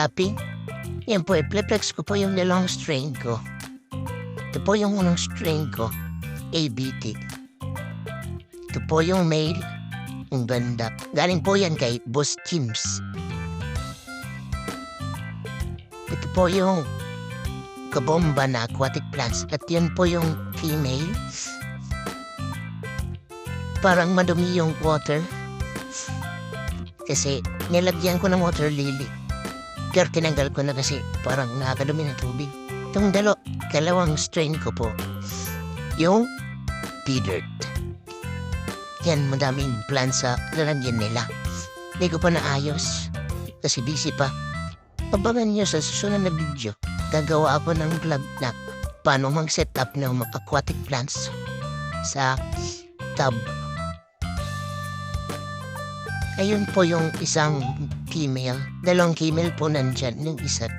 gapi. Yan po, i-flex ko po yung dalawang strain ko. Ito po yung unang strain ko, ABT. Ito po yung male, yung ganda. Galing po yan kay Boss Teams. Ito po yung kabomba na aquatic plants. At yan po yung female. Parang madumi yung water. Kasi nilagyan ko ng water lily. Pero tinanggal ko na kasi parang nakakadumi ng tubig. Itong dalawang strain ko po, yung P-Dirt. Yan, madaming plants sa lalagyan nila. Hindi ko pa naayos kasi busy pa. Abangan nyo sa susunod na video. Gagawa ako ng vlog na paano mag-set up ng mga aquatic plants sa tub. Ayun po yung isang female. Dalawang female po nandyan. Yung isa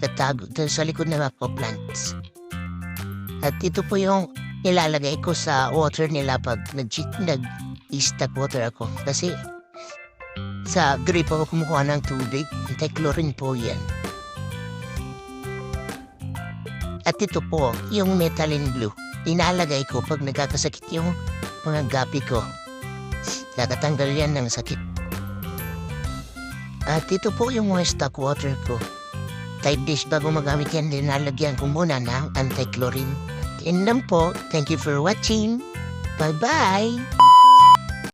katago sa likod ng mga plants. At ito po yung nilalagay ko sa water nila pag nag-stack water ako. Kasi sa grip ako kumukuha ng tubig. Anti-chlorine po yan. At ito po, yung methylene blue. Inalagay ko pag nagkakasakit yung mga gapi ko. Nakatanggal yan ng sakit. At ito po yung mga stock water ko. Type dish bago magamit yan, linalagyan ko muna ng anti-chlorine. Yan lang po. Thank you for watching. Bye-bye!